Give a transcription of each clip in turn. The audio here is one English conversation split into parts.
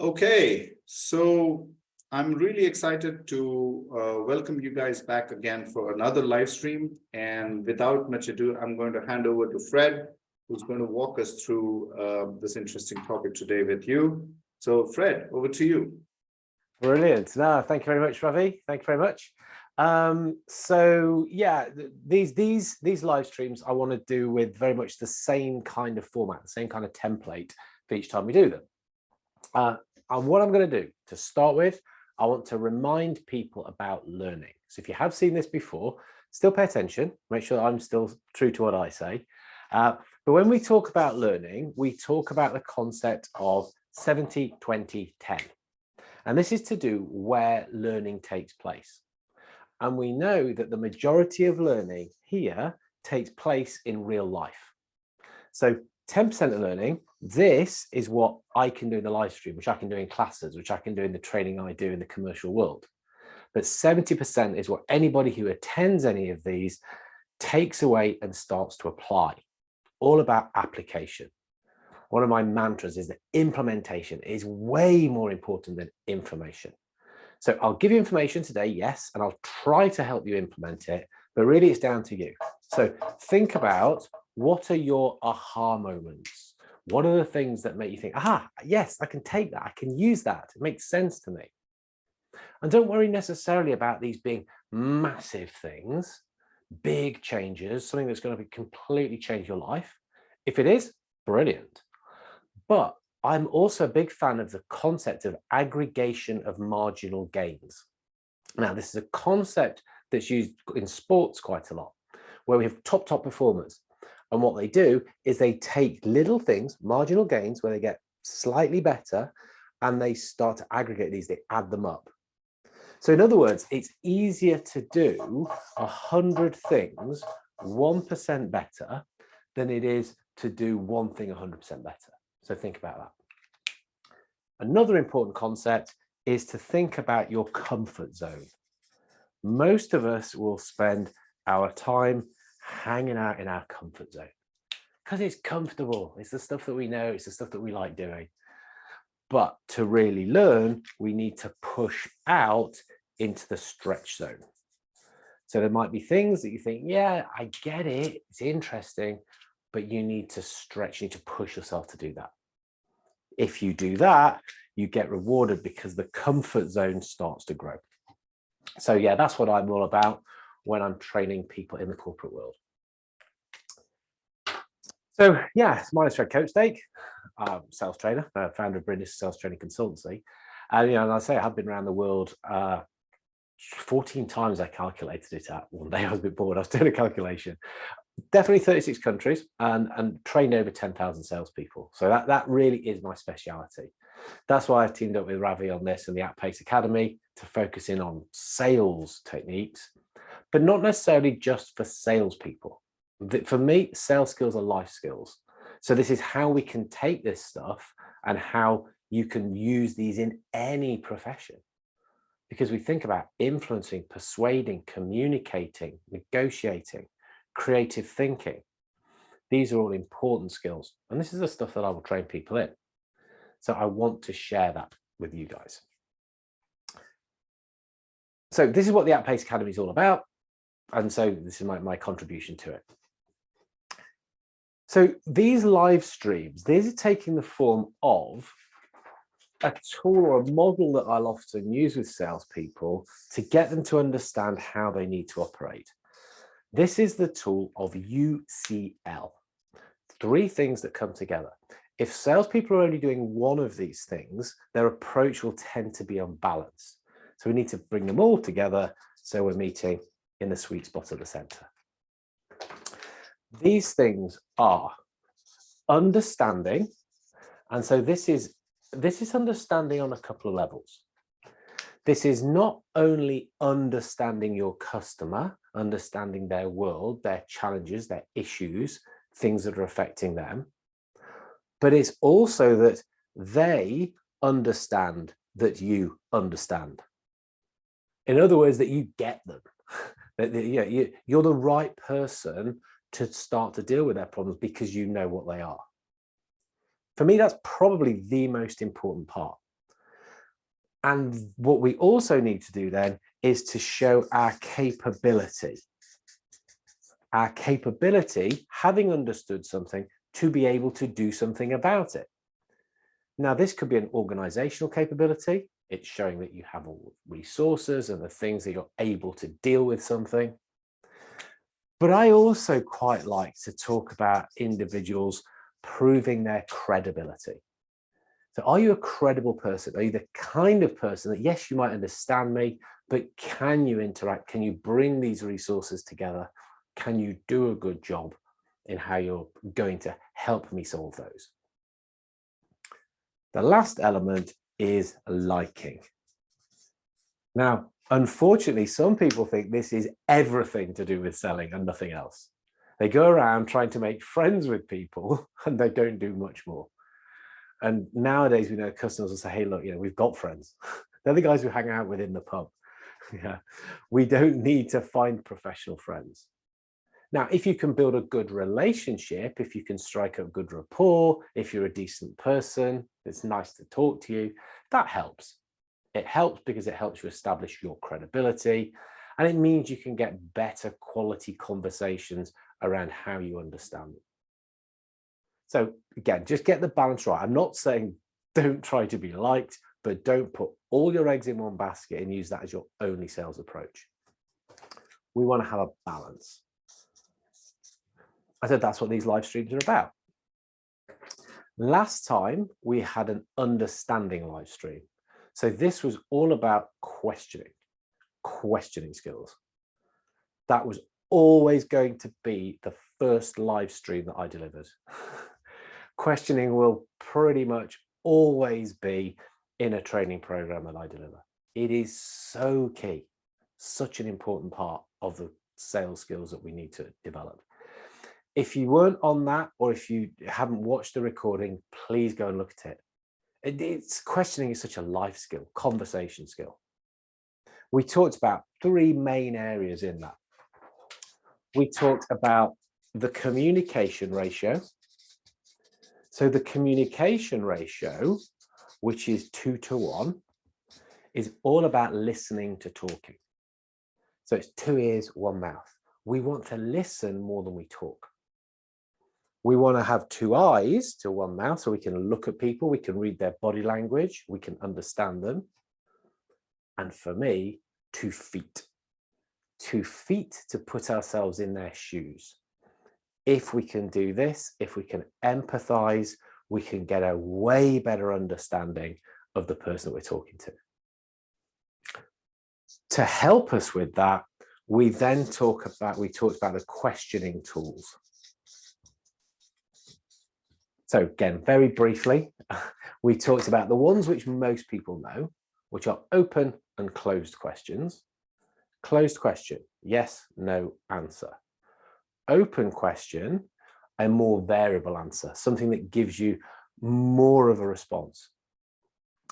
Okay, so I'm really excited to welcome you guys back again for another live stream. And without much ado, I'm going to hand over to Fred, who's going to walk us through this interesting topic today with you. So Fred, over to you. Brilliant. No, thank you very much, Ravi. Thank you very much. So yeah, these live streams I want to do with very much the same kind of format, the same kind of template for each time we do them. And what I'm going to do to start with, I want to remind people about learning. So if you have seen this before, still pay attention, make sure I'm still true to what I say. But when we talk about learning, we talk about the concept of 70, 20, 10. And this is to do where learning takes place. And we know that the majority of learning here takes place in real life. So 10% of learning, this is what I can do in the live stream, which I can do in classes, which I can do in the training I do in the commercial world. But 70% is what anybody who attends any of these takes away and starts to apply. All about application. One of my mantras is that implementation is way more important than information. So I'll give you information today, yes, and I'll try to help you implement it, but really it's down to you. So think about, what are your aha moments? What are the things that make you think, aha, yes, I can take that, I can use that, it makes sense to me. And don't worry necessarily about these being massive things, big changes, something that's going to completely change your life. If it is, brilliant. But I'm also a big fan of the concept of aggregation of marginal gains. Now, this is a concept that's used in sports quite a lot, where we have top performers. And what they do is they take little things, marginal gains, where they get slightly better, and they start to aggregate these, they add them up. So in other words, it's easier to do 100 things 1% better than it is to do one thing 100% better. So think about that. Another important concept is to think about your comfort zone. Most of us will spend our time hanging out in our comfort zone because it's comfortable. It's the stuff that we know. It's the stuff that we like doing. But to really learn, we need to push out into the stretch zone. So there might be things that you think, yeah, I get it. It's interesting, but you need to stretch, you need to push yourself to do that. If you do that, you get rewarded because the comfort zone starts to grow. So yeah, that's what I'm all about when I'm training people in the corporate world. So yeah, my name's Fred Copestake, sales trainer, founder of British Sales Training Consultancy. And and I say I've been around the world 14 times. I calculated it at one day. I was a bit bored. I was doing a calculation. Definitely 36 countries and trained over 10,000 salespeople. So that really is my speciality. That's why I've teamed up with Ravi on this and the Pest Academy to focus in on sales techniques, but not necessarily just for salespeople. For me, sales skills are life skills. So this is how we can take this stuff and how you can use these in any profession. Because we think about influencing, persuading, communicating, negotiating, creative thinking. These are all important skills. And this is the stuff that I will train people in. So I want to share that with you guys. So this is what the Pace Academy is all about. And so this is my contribution to it. So these live streams, these are taking the form of a tool or a model that I'll often use with salespeople to get them to understand how they need to operate. This is the tool of UCL. 3 things that come together. If salespeople are only doing one of these things, their approach will tend to be unbalanced. So we need to bring them all together so we're meeting in the sweet spot at the center. These things are understanding. And so this is understanding on a couple of levels. This is not only understanding your customer, understanding their world, their challenges, their issues, things that are affecting them, but it's also that they understand that you understand. In other words, that you get them. That you're the right person to start to deal with their problems because you know what they are. For me, that's probably the most important part. And what we also need to do then is to show our capability. Our capability, having understood something, to be able to do something about it. Now, this could be an organizational capability. It's showing that you have all the resources and the things that you're able to deal with something. But I also quite like to talk about individuals proving their credibility. So are you a credible person? Are you the kind of person that, yes, you might understand me, but can you interact? Can you bring these resources together? Can you do a good job in how you're going to help me solve those? The last element is liking. Now, unfortunately, some people think this is everything to do with selling and nothing else. They go around trying to make friends with people and they don't do much more. And nowadays, we know customers will say, hey, look, we've got friends. They're the guys who hang out with in the pub. Yeah, we don't need to find professional friends. Now, if you can build a good relationship, if you can strike up good rapport, if you're a decent person, it's nice to talk to you, that helps. It helps because it helps you establish your credibility, and it means you can get better quality conversations around how you understand it. So again, just get the balance right. I'm not saying don't try to be liked, but don't put all your eggs in one basket and use that as your only sales approach. We want to have a balance. I said that's what these live streams are about. Last time we had an understanding live stream. So this was all about questioning skills. That was always going to be the first live stream that I delivered. Questioning will pretty much always be in a training program that I deliver. It is so key, such an important part of the sales skills that we need to develop. If you weren't on that, or if you haven't watched the recording, please go and look at it. Questioning is such a life skill, conversation skill. We talked about 3 main areas in that. We talked about the communication ratio. So the communication ratio, which is 2 to 1, is all about listening to talking. So it's 2 ears, 1 mouth. We want to listen more than we talk. We want to have 2 eyes to 1 mouth, so we can look at people, we can read their body language, we can understand them. And for me, 2 feet. 2 feet to put ourselves in their shoes. If we can do this, if we can empathize, we can get a way better understanding of the person that we're talking to. To help us with that, we then talked about the questioning tools. So again, very briefly, we talked about the ones which most people know, which are open and closed questions. Closed question, yes, no, answer. Open question, a more variable answer, something that gives you more of a response.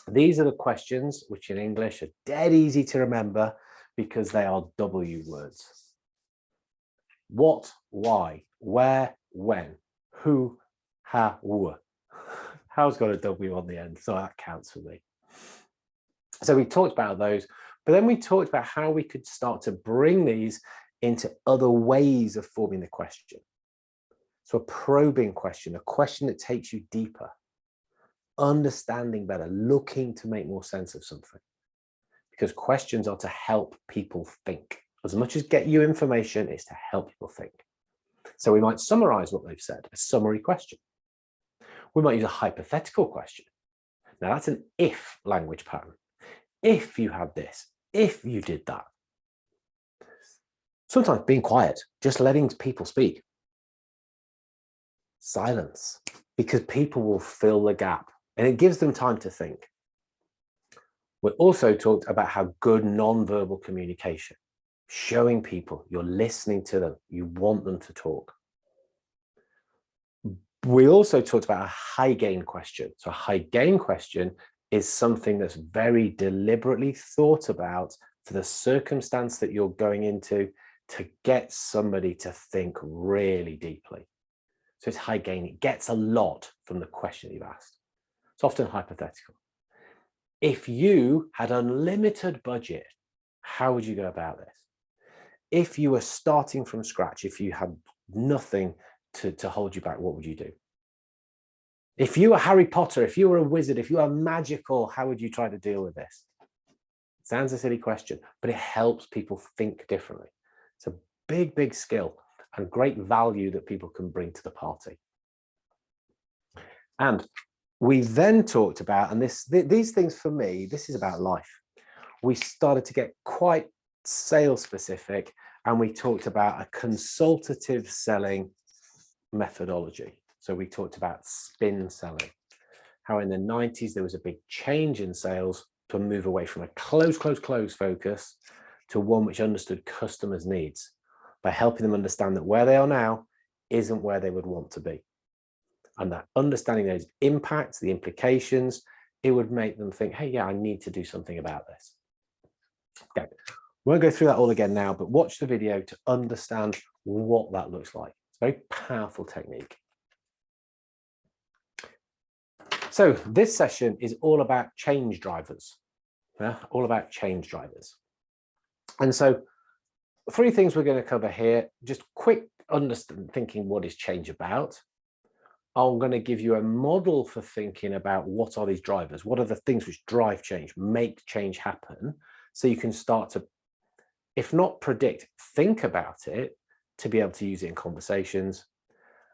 These are the questions which in English are dead easy to remember because they are W words. What, why, where, when, who, how, who. How's got a W on the end, so that counts for me. So we talked about those, but then we talked about how we could start to bring these into other ways of forming the question. So a probing question, a question that takes you deeper, understanding better, looking to make more sense of something. Because questions are to help people think. As much as get you information, it's to help people think. So we might summarize what they've said, a summary question. We might use a hypothetical question. Now that's an if language pattern. If you had this, if you did that. Sometimes being quiet, just letting people speak. Silence, because people will fill the gap and it gives them time to think. We also talked about how good non-verbal communication, showing people you're listening to them, you want them to talk. We also talked about a high gain question. So a high gain question is something that's very deliberately thought about for the circumstance that you're going into to get somebody to think really deeply. So it's high gain. It gets a lot from the question you've asked. It's often hypothetical. If you had unlimited budget, how would you go about this? If you were starting from scratch, if you had nothing to hold you back, what would you do? If you were Harry Potter, if you were a wizard, if you were magical, how would you try to deal with this? Sounds a silly question, but it helps people think differently. It's a big, big skill and great value that people can bring to the party. And we then talked about, and these things for me, this is about life. We started to get quite sales specific, and we talked about a consultative selling methodology. So we talked about spin selling, how in the 90s there was a big change in sales to move away from a close focus to one which understood customers' needs by helping them understand that where they are now isn't where they would want to be. And that understanding those impacts, the implications, it would make them think, hey, yeah, I need to do something about this. Okay, we won't go through that all again now, but watch the video to understand what that looks like. It's a very powerful technique. So this session is all about change drivers, all about change drivers. And so 3 things we're going to cover here, just quick thinking what is change about. I'm going to give you a model for thinking about what are these drivers, what are the things which drive change, make change happen, so you can start to, if not predict, think about it to be able to use it in conversations.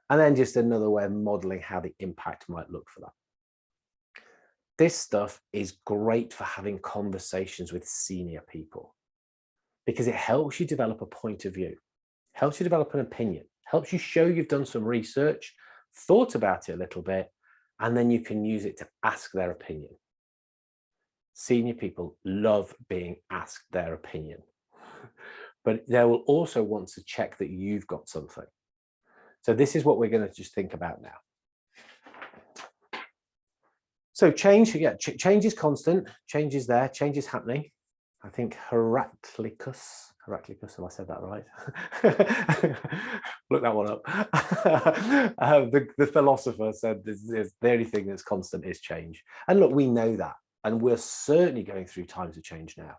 And then just another way of modeling how the impact might look for that. This stuff is great for having conversations with senior people because it helps you develop a point of view, helps you develop an opinion, helps you show you've done some research, thought about it a little bit, and then you can use it to ask their opinion. Senior people love being asked their opinion, but they will also want to check that you've got something. So this is what we're going to just think about now. So change, change is constant, change is there, change is happening. I think Heraclitus, have I said that right? Look that one up. The philosopher said the only thing that's constant is change. And look, we know that. And we're certainly going through times of change now.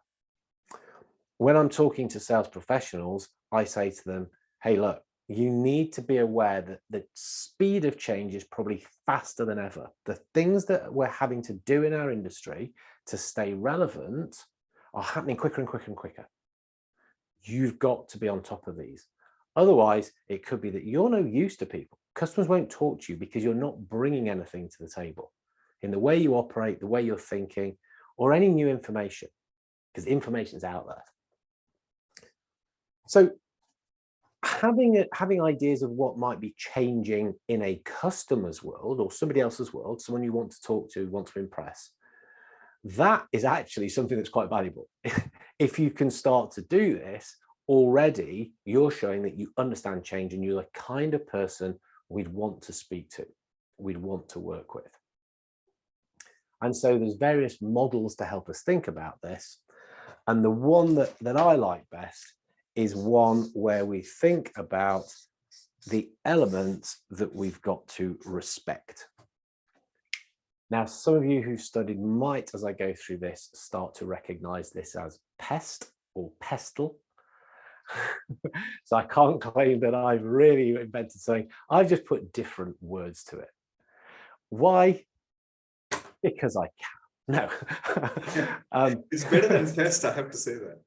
When I'm talking to sales professionals, I say to them, hey, look, you need to be aware that the speed of change is probably faster than ever. The things that we're having to do in our industry to stay relevant are happening quicker and quicker and quicker. You've got to be on top of these. Otherwise, it could be that you're no use to people. Customers won't talk to you because you're not bringing anything to the table in the way you operate, the way you're thinking, or any new information, because information is out there. So having ideas of what might be changing in a customer's world or somebody else's world, someone you want to talk to, want to impress, that is actually something that's quite valuable. If you can start to do this, already you're showing that you understand change and you're the kind of person we'd want to speak to, we'd want to work with. And so there's various models to help us think about this. And the one that I like best is one where we think about the elements that we've got to respect. Now, some of you who studied might, as I go through this, start to recognize this as Pest or pestle. So I can't claim that I've really invented something. I've just put different words to it. Why? Because I can. No. It's better than Pest, I have to say that.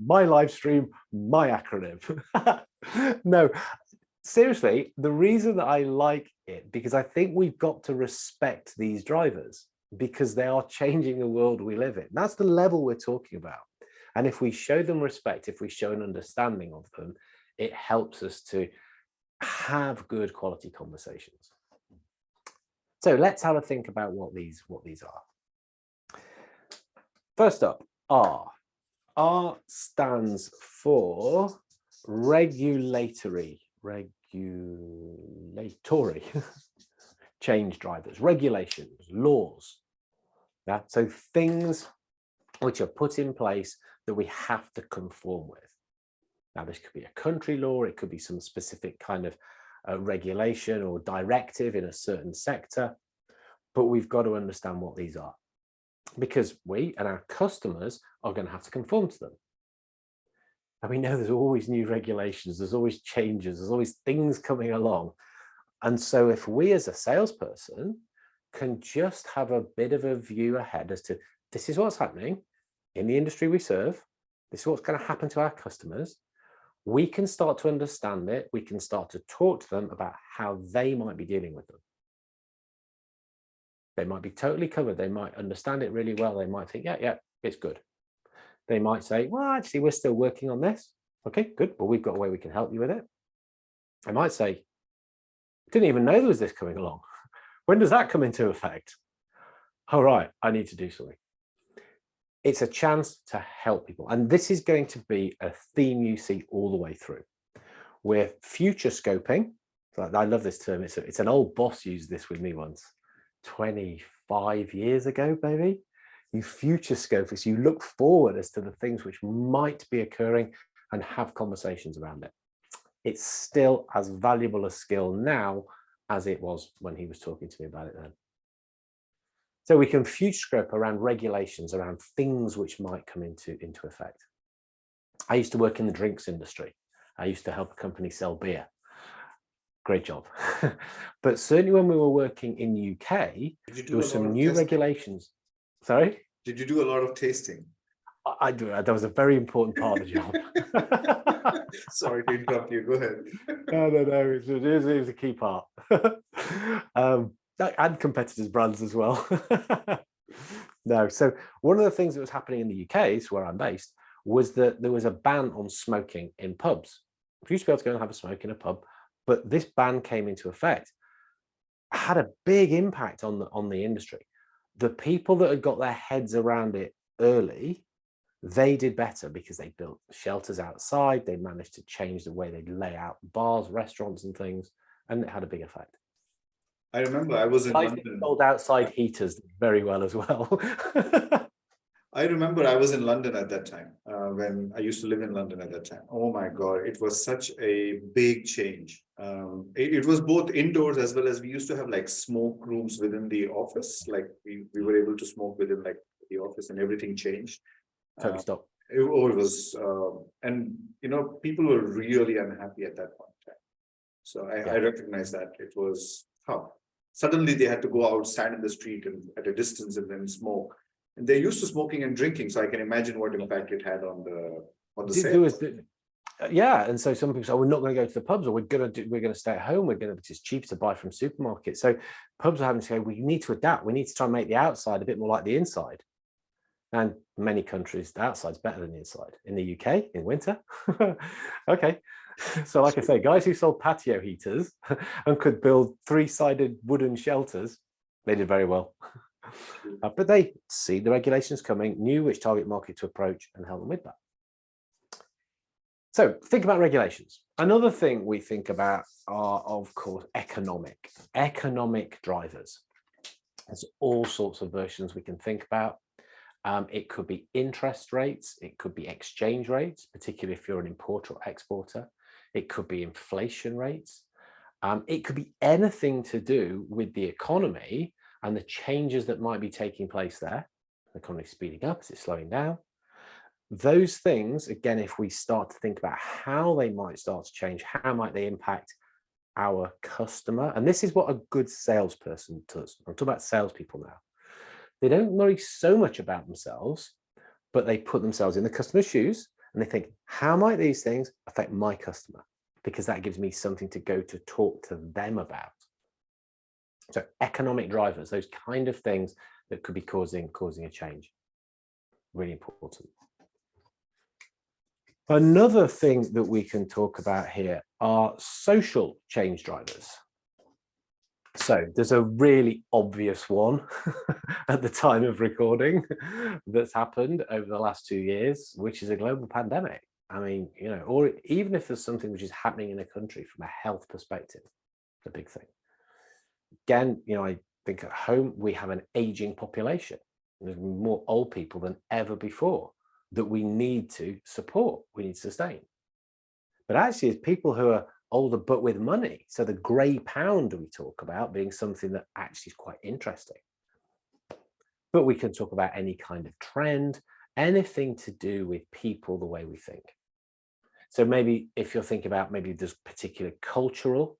my live stream, my acronym. No, seriously, the reason that I like it, because I think we've got to respect these drivers because they are changing the world we live in. That's the level we're talking about. And if we show them respect, if we show an understanding of them, it helps us to have good quality conversations. So let's have a think about what these are. First up, R. R stands for regulatory change drivers, regulations, laws. Yeah? So things which are put in place that we have to conform with. Now, this could be a country law, it could be some specific kind of regulation or directive in a certain sector, but we've got to understand what these are, because we and our customers are going to have to conform to them. And we know there's always new regulations, there's always changes, there's always things coming along. And so if we as a salesperson can just have a bit of a view ahead as to this is what's happening in the industry we serve, this is what's going to happen to our customers, we can start to understand it, we can start to talk to them about how they might be dealing with them. They might be totally covered, they might understand it really well, they might think, yeah, it's good. They might say, well, actually, we're still working on this. Okay, good, well, we've got a way we can help you with it. I might say, didn't even know there was this coming along. When does that come into effect? All right, I need to do something. It's a chance to help people. And this is going to be a theme you see all the way through. We're future scoping. I love this term. It's an old boss used this with me once, 25 years ago, maybe. You future scope as you look forward as to the things which might be occurring and have conversations around it. It's still as valuable a skill now as it was when he was talking to me about it then. So we can future scope around regulations, around things which might come into effect. I used to work in the drinks industry. I used to help a company sell beer. Great job. But certainly when we were working in the UK, there were some new regulations. Sorry? Did you do a lot of tasting? I do. That was a very important part of the job. Sorry to interrupt you. Go ahead. No. It was a key part. And competitors' brands as well. No. So one of the things that was happening in the UK, is where I'm based, was that there was a ban on smoking in pubs. You used to be able to go and have a smoke in a pub, but this ban came into effect. Had a big impact on the industry. The people that had got their heads around it early, they did better because they built shelters outside. They managed to change the way they lay out bars, restaurants and things, and it had a big effect. I remember I was in London. Sold outside heaters very well as well. I remember I was in London at that time, when I used to live in London at that time. Oh my God, it was such a big change. It was both indoors as well as we used to have like smoke rooms within the office. Like we were able to smoke within like the office, and everything changed. Totally stopped. It was, and people were really unhappy at that point in time. So I recognize that it was tough. Suddenly they had to go out, stand in the street and at a distance and then smoke. And they're used to smoking and drinking, so I can imagine what impact it had on the sales. And so some people say, we're not going to go to the pubs, or we're going to stay at home. It's cheap to buy from supermarkets. So pubs are having to say, we need to adapt. We need to try and make the outside a bit more like the inside. And many countries, the outside's better than the inside. In the UK, in winter, okay. So like I say, guys who sold patio heaters and could build 3-sided wooden shelters, they did very well. But they see the regulations coming, knew which target market to approach, and help them with that. So think about regulations. Another thing we think about are, of course, economic drivers. There's all sorts of versions we can think about. It could be interest rates, it could be exchange rates, particularly if you're an importer or exporter. It could be inflation rates. It could be anything to do with the economy and the changes that might be taking place there. The economy is speeding up, is it slowing down? Those things, again, if we start to think about how they might start to change, how might they impact our customer? And this is what a good salesperson does. I'm talking about salespeople now. They don't worry so much about themselves, but they put themselves in the customer's shoes and they think, how might these things affect my customer? Because that gives me something to go to talk to them about. So economic drivers, those kind of things that could be causing a change. Really important. Another thing that we can talk about here are social change drivers. So there's a really obvious one at the time of recording that's happened over the last 2 years, which is a global pandemic. I mean, or even if there's something which is happening in a country from a health perspective, it's a big thing. Again, I think at home we have an aging population. There's more old people than ever before that we need to support, we need to sustain. But actually, it's people who are older, but with money. So the grey pound we talk about being something that actually is quite interesting. But we can talk about any kind of trend, anything to do with people, the way we think. So maybe if you're thinking about maybe there's particular cultural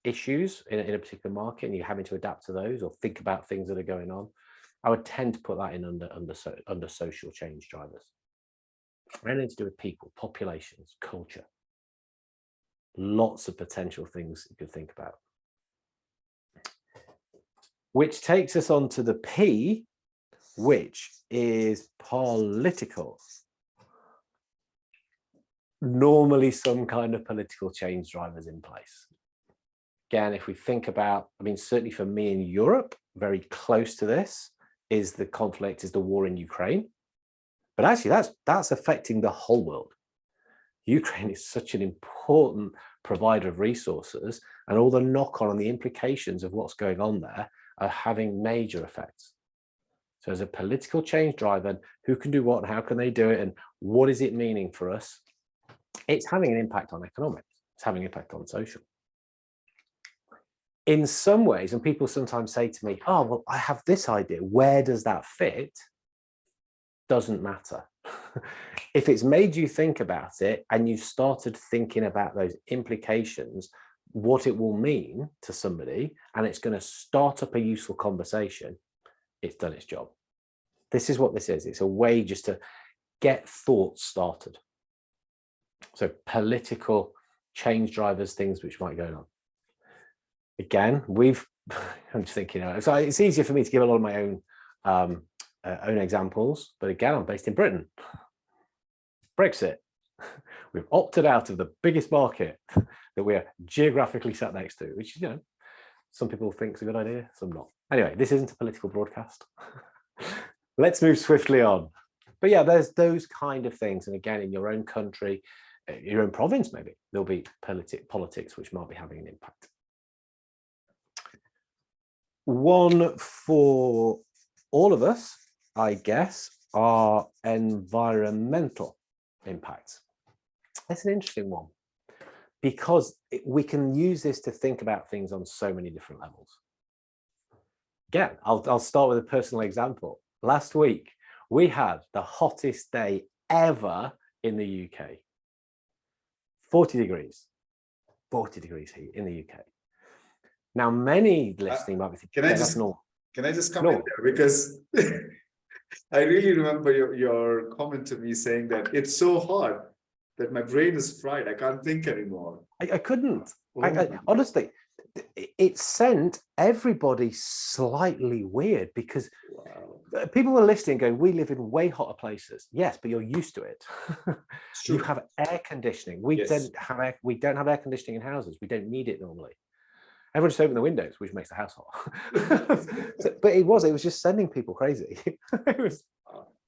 issues in a particular market and you're having to adapt to those or think about things that are going on, I would tend to put that in under social change drivers. Anything to do with people, populations, culture. Lots of potential things you could think about. Which takes us on to the P, which is political. Normally some kind of political change drivers in place. Again, if we think about, I mean, certainly for me in Europe, very close to this is the conflict, is the war in Ukraine. But actually that's affecting the whole world. Ukraine is such an important provider of resources, and all the knock-on and the implications of what's going on there are having major effects. So as a political change driver, who can do what and how can they do it and what is it meaning for us? It's having an impact on economics. It's having an impact on social. In some ways, and people sometimes say to me, oh, well, I have this idea. Where does that fit? Doesn't matter. If it's made you think about it and you've started thinking about those implications, what it will mean to somebody, and it's going to start up a useful conversation, it's done its job. This is what this is. It's a way just to get thoughts started. So political change drivers, things which might go on. Again, I'm just thinking, so it's easier for me to give a lot of my own examples, but again, I'm based in Britain. Brexit. We've opted out of the biggest market that we are geographically sat next to, which, you know, some people think is a good idea, some not. Anyway, this isn't a political broadcast. Let's move swiftly on. But yeah, there's those kind of things. And again, in your own country, your own province, maybe there'll be politics which might be having an impact. One for all of us, I guess, are environmental impacts. That's an interesting one because we can use this to think about things on so many different levels. Again, I'll start with a personal example. Last week, we had the hottest day ever in the UK. 40 degrees heat in the UK. Now, many listening might be thinking, can I just come in there? Because I really remember your comment to me saying that it's so hot that my brain is fried. I can't think anymore. I couldn't. Honestly, it sent everybody slightly weird because people were listening going, we live in way hotter places. Yes, but you're used to it. You have air conditioning. We don't have air conditioning in houses. We don't need it normally. Everyone just open the windows, which makes the house hot. But it was just sending people crazy. It was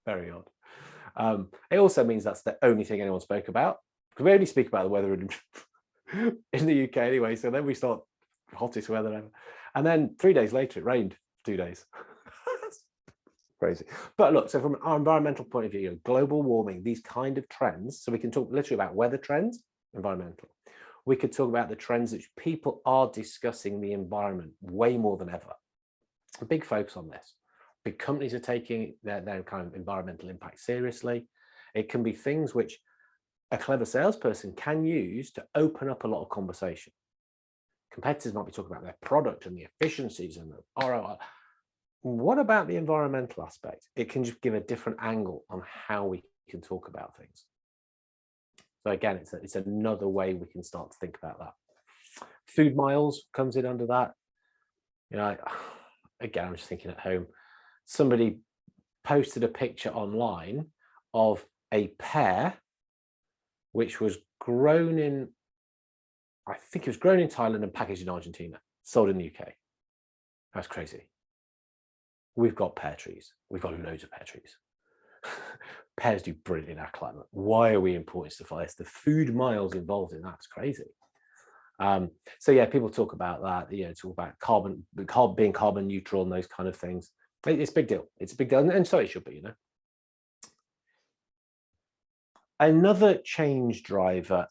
very odd. It also means that's the only thing anyone spoke about, because we only speak about the weather in the UK anyway. So then we start hottest weather ever. And then 3 days later, it rained 2 days. Crazy. But look, so from our environmental point of view, global warming, these kind of trends, so we can talk literally about weather trends, environmental. We could talk about the trends which people are discussing the environment way more than ever. A big focus on this. Big companies are taking their kind of environmental impact seriously. It can be things which a clever salesperson can use to open up a lot of conversation. Competitors might be talking about their product and the efficiencies and the ROI. What about the environmental aspect? It can just give a different angle on how we can talk about things. So again, it's another way we can start to think about that. Food miles comes in under that. You know, again, I'm just thinking at home. Somebody posted a picture online of a pear which was grown in, I think it was grown in Thailand and packaged in Argentina, sold in the UK. That's crazy. We've got pear trees. We've got loads of pear trees. Pears do brilliant in our climate. Why are we importing stuff like this? The food miles involved in that's crazy. So yeah, people talk about that. You know, talk about being carbon neutral and those kind of things. It's a big deal. It's a big deal, and so it should be. You know. Another change driver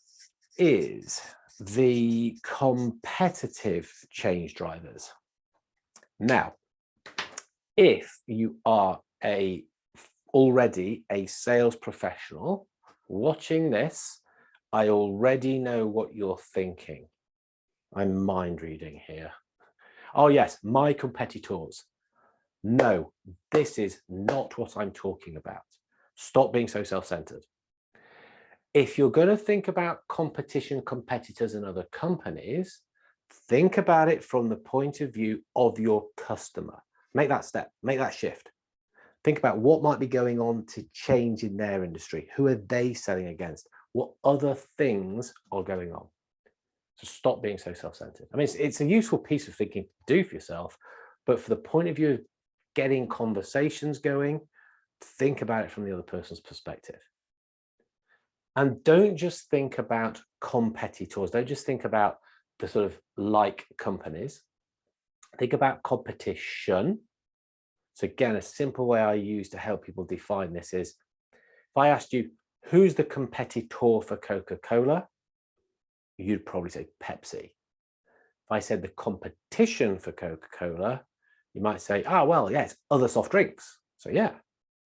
is the competitive change drivers. Now, if you are already a sales professional watching this, I already know what you're thinking. I'm mind reading here. Oh yes, my competitors. No, this is not what I'm talking about. Stop being so self-centered. If you're going to think about competition, competitors, and other companies, think about it from the point of view of your customer. Make that step, make that shift. Think about what might be going on to change in their industry. Who are they selling against? What other things are going on? So stop being so self-centered. I mean, it's a useful piece of thinking to do for yourself, but for the point of view of getting conversations going, think about it from the other person's perspective. And don't just think about competitors. Don't just think about the sort of like companies. Think about competition. So again, a simple way I use to help people define this is, if I asked you, who's the competitor for Coca-Cola? You'd probably say Pepsi. If I said the competition for Coca-Cola, you might say, oh, well, yeah, it's other soft drinks. So yeah,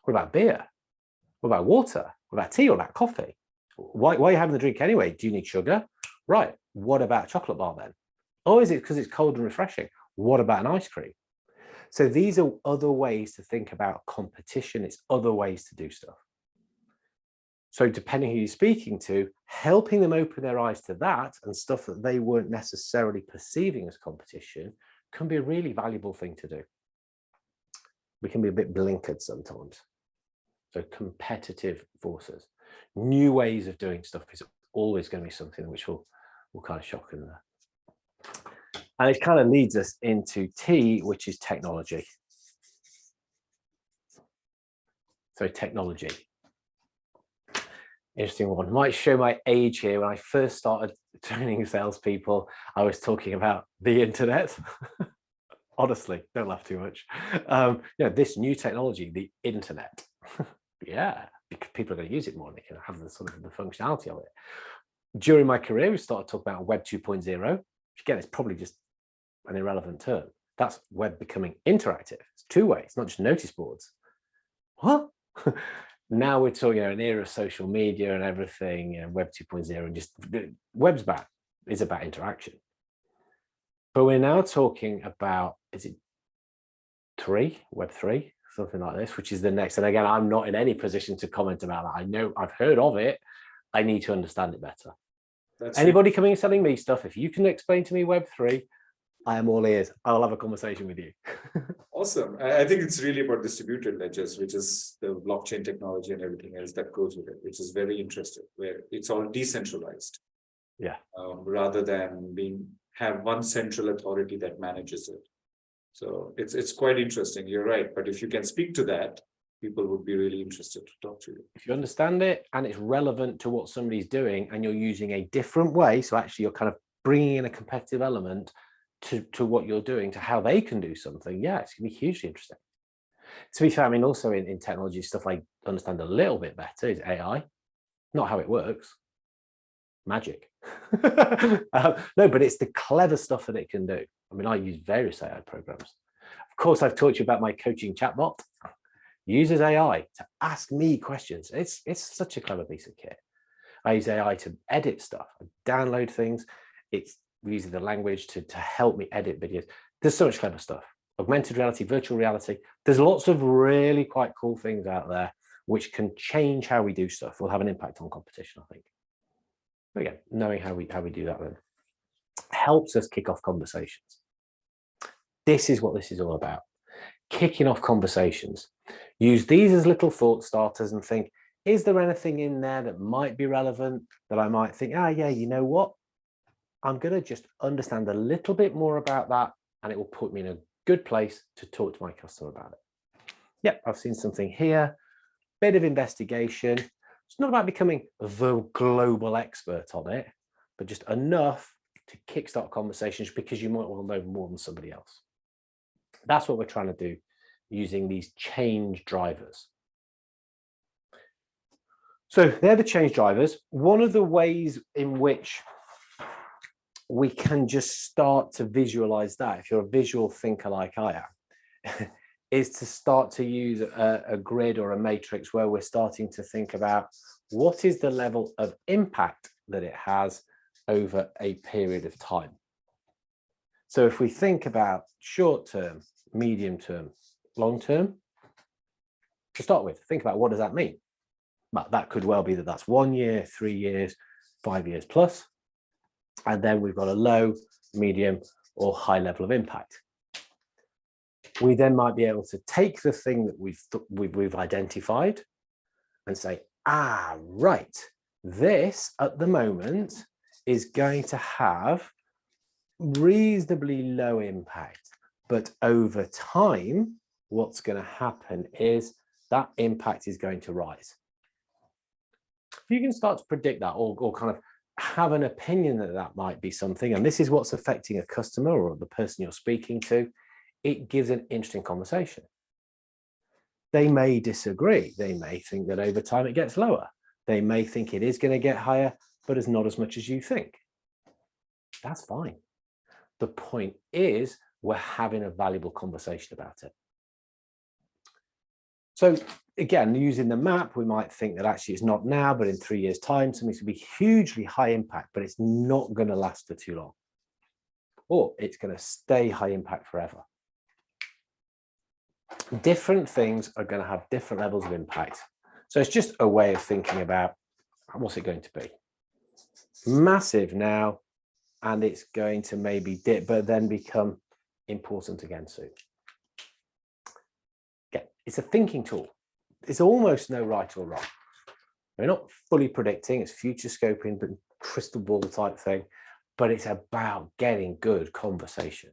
what about beer? What about water? What about tea? What about coffee? Why are you having the drink anyway? Do you need sugar? Right. What about a chocolate bar then? Oh, is it because it's cold and refreshing? What about an ice cream? So these are other ways to think about competition. It's other ways to do stuff. So depending who you're speaking to, helping them open their eyes to that and stuff that they weren't necessarily perceiving as competition can be a really valuable thing to do. We can be a bit blinkered sometimes. So competitive forces, new ways of doing stuff is always going to be something which will kind of shock in there. And it kind of leads us into T, which is technology. So technology. Interesting one. Might show my age here. When I first started training salespeople, I was talking about the internet. Honestly, don't laugh too much. This new technology, the internet. Yeah, because people are going to use it more and they can have the sort of the functionality of it. During my career, we started talking about Web 2.0, which again, is probably just an irrelevant term. That's web becoming interactive. It's two-way. It's not just notice boards. What? Now we're talking an era of social media and everything, Web 2.0, and just web's is about interaction. But we're now talking about, is it Web 3, something like this, which is the next. And again, I'm not in any position to comment about that. I know I've heard of it. I need to understand it better. Anybody coming and selling me stuff, if you can explain to me Web 3, I am all ears. I'll have a conversation with you. Awesome. I think it's really about distributed ledgers, which is the blockchain technology and everything else that goes with it, which is very interesting, where it's all decentralized. Yeah. Rather than have one central authority that manages it. So it's quite interesting. You're right. But if you can speak to that, people would be really interested to talk to you. If you understand it and it's relevant to what somebody's doing and you're using a different way, so actually you're kind of bringing in a competitive element to what you're doing, to how they can do something, yeah, it's going to be hugely interesting. To be fair, I mean, also in technology stuff I understand a little bit better is AI, not how it works. Magic. No, but it's the clever stuff that it can do. I mean, I use various AI programs. Of course, I've taught you about my coaching chatbot. Uses AI to ask me questions. It's such a clever piece of kit. I use AI to edit stuff, I download things. It's using the language to help me edit videos. There's so much clever stuff. Augmented reality, virtual reality. There's lots of really quite cool things out there which can change how we do stuff. Will have an impact on competition, I think. But again, knowing how we do that then helps us kick off conversations. This is what this is all about. Kicking off conversations. Use these as little thought starters and think, is there anything in there that might be relevant that I might think, yeah, you know what? I'm going to just understand a little bit more about that and it will put me in a good place to talk to my customer about it. Yep, I've seen something here, bit of investigation. It's not about becoming the global expert on it, but just enough to kickstart conversations because you might well know more than somebody else. That's what we're trying to do using these change drivers. So they're the change drivers. One of the ways in which we can just start to visualize that. If you're a visual thinker like I am, is to start to use a grid or a matrix where we're starting to think about what is the level of impact that it has over a period of time. So if we think about short term, medium term, long term, to start with, think about what does that mean? But that could well be that that's 1 year, 3 years, 5 years plus. And then we've got a low, medium, or high level of impact. We then might be able to take the thing that we've identified and say, ah, right, this at the moment is going to have reasonably low impact, but over time, what's going to happen is that impact is going to rise. If you can start to predict that or kind of have an opinion that that might be something, and this is what's affecting a customer or the person you're speaking to, it gives an interesting conversation. They may disagree. They may think that over time it gets lower. They may think it is going to get higher, but it's not as much as you think. That's fine. The point is we're having a valuable conversation about it. So again, using the map, we might think that actually it's not now, but in 3 years' time, something's going to be hugely high impact, but it's not going to last for too long. Or it's going to stay high impact forever. Different things are going to have different levels of impact. So it's just a way of thinking about what's it going to be. Massive now, and it's going to maybe dip, but then become important again soon. Okay, it's a thinking tool. It's almost no right or wrong. We're not fully predicting, it's future scoping, but crystal ball type thing, but it's about getting good conversation.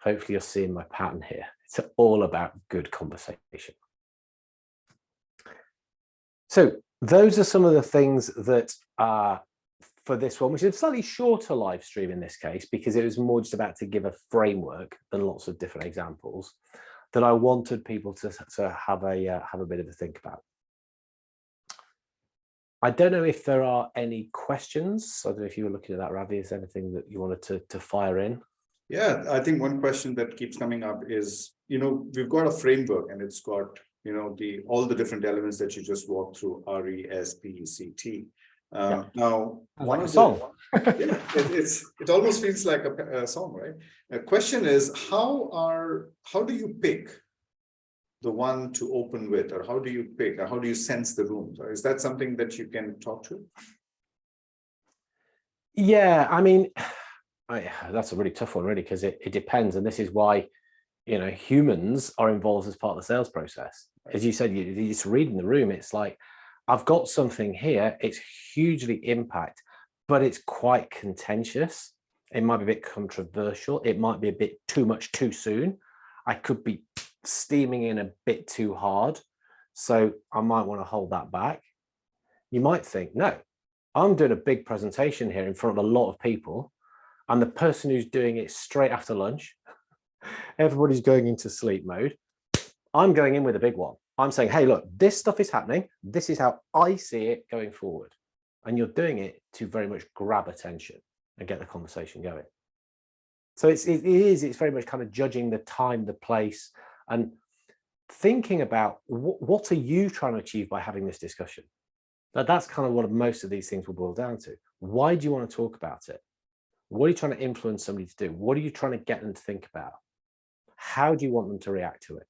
Hopefully you're seeing my pattern here. It's all about good conversation. So those are some of the things that are for this one, which is a slightly shorter live stream in this case, because it was more just about to give a framework and lots of different examples that I wanted people to have a bit of a think about. I don't know if there are any questions. I don't know if you were looking at that, Ravi. Is there anything that you wanted to fire in? Yeah, I think one question that keeps coming up is, we've got a framework and it's got, all the different elements that you just walked through, RESPECT. Yeah. Now, like a song. Yeah, it almost feels like a song, right? The question is, how do you pick the one to open with, or how do you pick, or how do you sense the room? Is that something that you can talk to? Yeah, I mean, that's a really tough one, really, because it depends, and this is why humans are involved as part of the sales process. As you said, you're just reading the room. It's like, I've got something here, it's hugely impact, but it's quite contentious. It might be a bit controversial. It might be a bit too much too soon. I could be steaming in a bit too hard. So I might want to hold that back. You might think, no, I'm doing a big presentation here in front of a lot of people. I'm the person who's doing it straight after lunch. Everybody's going into sleep mode. I'm going in with a big one. I'm saying, hey, look, this stuff is happening. This is how I see it going forward. And you're doing it to very much grab attention and get the conversation going. So it's very much kind of judging the time, the place, and thinking about what are you trying to achieve by having this discussion? That's kind of what most of these things will boil down to. Why do you want to talk about it? What are you trying to influence somebody to do? What are you trying to get them to think about? How do you want them to react to it?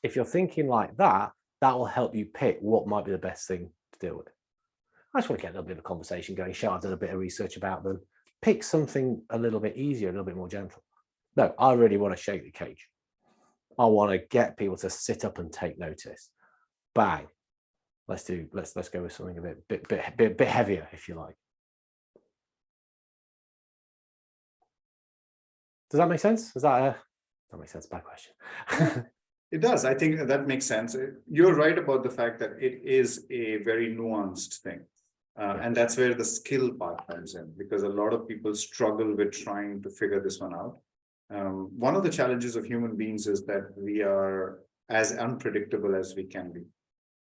If you're thinking like that, that will help you pick what might be the best thing to deal with. I just want to get a little bit of a conversation going, show I've done a bit of research about them, pick something a little bit easier, a little bit more gentle. No, I really want to shake the cage. I want to get people to sit up and take notice. Bang. Let's go with something a bit heavier, if you like. Does that make sense? That makes sense? Bad question. It does. I think that makes sense. You're right about the fact that it is a very nuanced thing. And that's where the skill part comes in, because a lot of people struggle with trying to figure this one out. One of the challenges of human beings is that we are as unpredictable as we can be.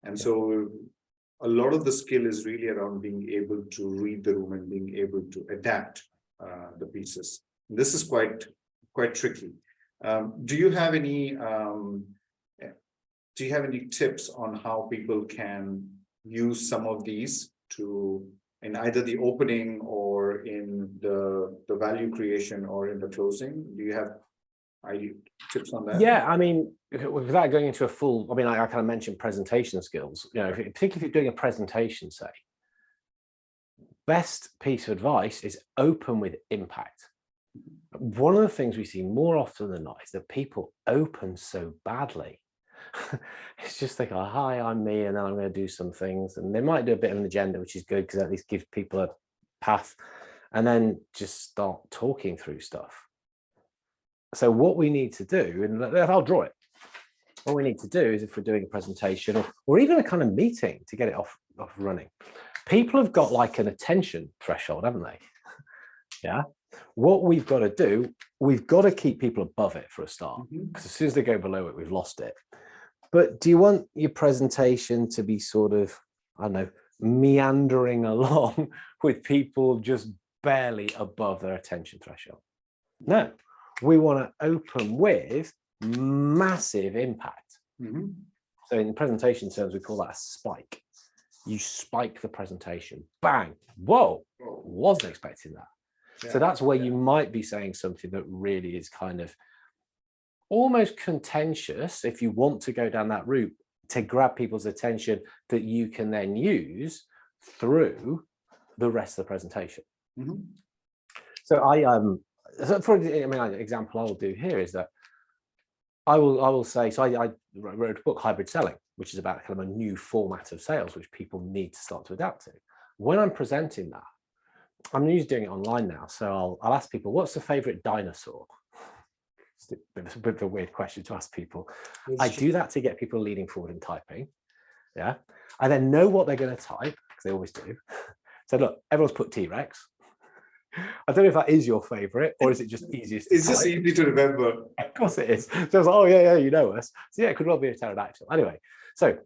And so a lot of the skill is really around being able to read the room and being able to adapt the pieces. This is quite tricky. Do you have any tips on how people can use some of these to in either the opening or in the value creation or in the closing? Do you have tips on that? Yeah, I mean, without going into a full, I mean, I kind of mentioned presentation skills, you know, particularly if you're doing a presentation, say, best piece of advice is open with impact. One of the things we see more often than not is that people open so badly. It's just like, oh, hi, I'm me, and then I'm going to do some things, and they might do a bit of an agenda, which is good because at least gives people a path, and then just start talking through stuff. So what we need to do, and I'll draw it, what we need to do is if we're doing a presentation or even a kind of meeting to get it off running, people have got like an attention threshold, haven't they? Yeah. What we've got to do, we've got to keep people above it for a start, because as soon as they go below it, we've lost it. But do you want your presentation to be sort of, I don't know, meandering along with people just barely above their attention threshold? No, we want to open with massive impact. So in presentation terms, we call that a spike. You spike the presentation, bang, whoa, wasn't expecting that. Yeah, so that's where you might be saying something that really is kind of almost contentious, if you want to go down that route, to grab people's attention that you can then use through the rest of the presentation. So so for an example I will do here is that I will say, so I wrote a book, Hybrid Selling, which is about kind of a new format of sales which people need to start to adapt to. When I'm presenting that, I'm usually doing it online now, so I'll ask people, what's the favorite dinosaur? It's a bit of a weird question to ask people. I do that to get people leaning forward and typing. Yeah. I then know what they're going to type, because they always do. So look, everyone's put T-Rex. I don't know if that is your favorite, or is it just easiest to It's type? just easy to remember. Of course it is. So I was like, oh yeah, you know us. So yeah, it could well be a pterodactyl. Anyway, so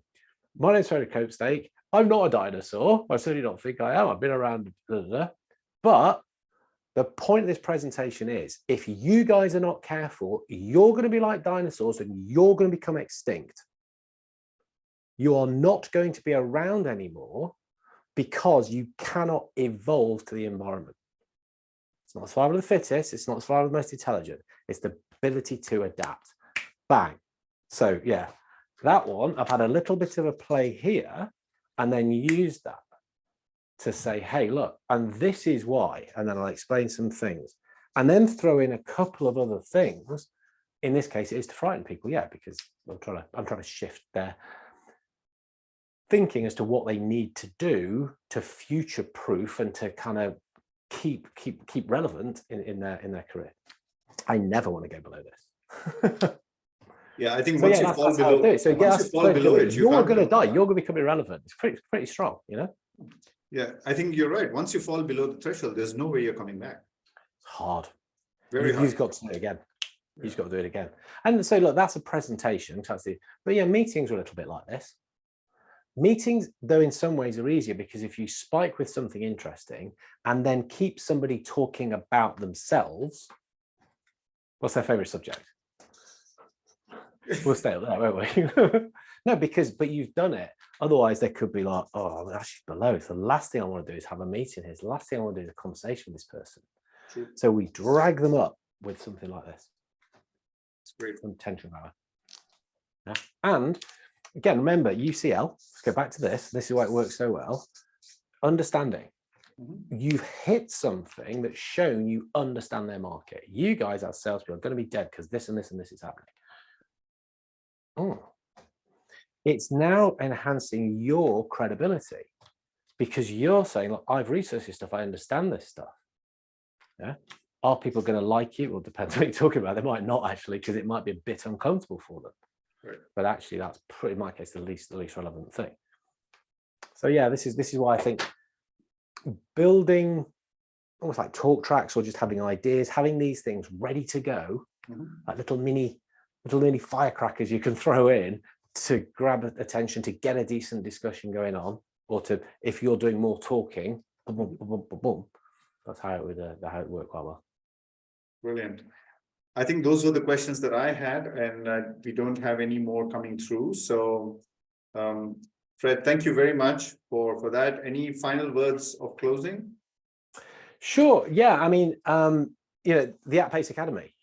my name's Copestake. I'm not a dinosaur. I certainly don't think I am. I've been around, but the point of this presentation is, if you guys are not careful, you're going to be like dinosaurs and you're going to become extinct. You are not going to be around anymore because you cannot evolve to the environment. It's not survival of the fittest. It's not survival of the most intelligent. It's the ability to adapt. Bang. So yeah, that one, I've had a little bit of a play here and then use that to say, hey, look, and this is why, and then I'll explain some things, and then throw in a couple of other things. In this case, it is to frighten people, yeah, because I'm trying to shift their thinking as to what they need to do to future-proof and to kind of keep relevant in their career. I never want to go below this. Yeah, I think once you fall below it, so once you fall below it, you're going to die. You're going to become irrelevant. It's pretty strong, you know. Yeah, I think you're right. Once you fall below the threshold, there's no way you're coming back. It's hard. Very hard. You've got to do it again. Yeah. You've got to do it again. And so look, that's a presentation. But yeah, meetings are a little bit like this. Meetings, though, in some ways are easier because if you spike with something interesting and then keep somebody talking about themselves, what's their favorite subject? We'll stay up there, won't we? No, but you've done it. Otherwise, they could be like, oh, I'm actually below. So the last thing I want to do is have a meeting here. The last thing I want to do is a conversation with this person. True. So we drag them up with something like this. It's great. Some tension power. Yeah. And again, remember, UCL, let's go back to this. This is why it works so well. Understanding. You've hit something that's shown you understand their market. You guys as salespeople are going to be dead because this and this and this is happening. It's now enhancing your credibility because you're saying, look, I've researched this stuff. I understand this stuff. Yeah. Are people going to like you? Well, it depends what you're talking about. They might not actually, because it might be a bit uncomfortable for them. Right. But actually, that's pretty, in my case, the least relevant thing. So yeah, this is why I think building almost like talk tracks or just having ideas, having these things ready to go, like little mini firecrackers you can throw in to grab attention, to get a decent discussion going on, or to, if you're doing more talking, boom, boom, boom, boom, boom. That's how it would work quite well. Brilliant. I think those were the questions that I had, and we don't have any more coming through. So, Fred, thank you very much for that. Any final words of closing? Sure. Yeah. I mean, you know, the At Pace Academy.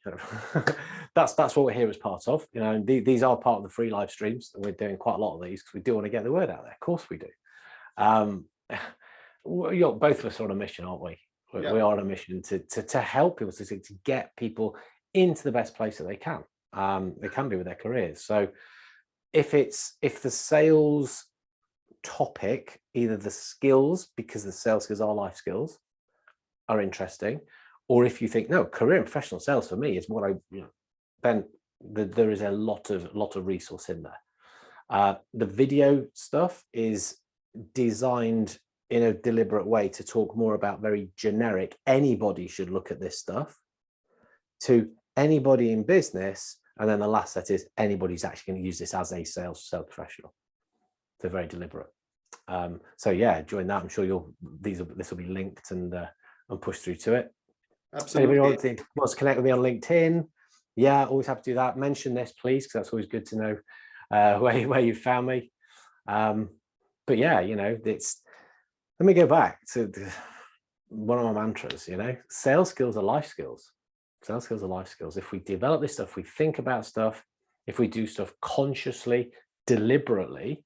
that's what we're here as part of. You know, these are part of the free live streams, and we're doing quite a lot of these because we do want to get the word out there. Of course, we do. Both of us are on a mission, aren't we? Yeah. We are on a mission to help people to get people into the best place that they can. They can be with their careers. So if the sales topic, either the skills, because the sales skills are life skills, are interesting, or if you think, no, career and professional sales for me is what then there is a lot of resource in there. The video stuff is designed in a deliberate way to talk more about very generic, anybody should look at this stuff, to anybody in business, and then the last set is anybody's actually going to use this as a sales professional. They're very deliberate. So yeah, join that. I'm sure this will be linked and push through to it. Absolutely. Anybody wants to connect with me on LinkedIn? Yeah, always have to do that. Mention this, please, because that's always good to know where you found me. But yeah, you know, let me go back to one of my mantras. You know, sales skills are life skills. Sales skills are life skills. If we develop this stuff, we think about stuff, if we do stuff consciously, deliberately,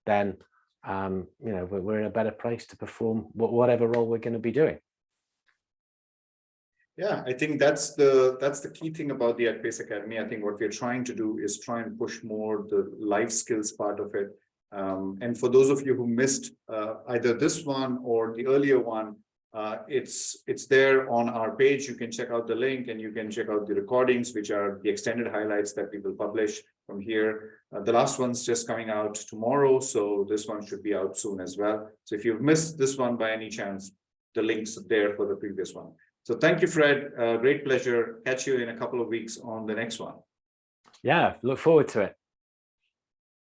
then you know, we're in a better place to perform whatever role we're going to be doing. Yeah, I think that's the key thing about the At Pace Academy. I think what we're trying to do is try and push more the life skills part of it. And for those of you who missed either this one or the earlier one, it's there on our page. You can check out the link and you can check out the recordings, which are the extended highlights that we will publish from here. The last one's just coming out tomorrow, so this one should be out soon as well. So if you've missed this one by any chance, the link's there for the previous one. So thank you, Fred. Great pleasure. Catch you in a couple of weeks on the next one. Yeah, look forward to it.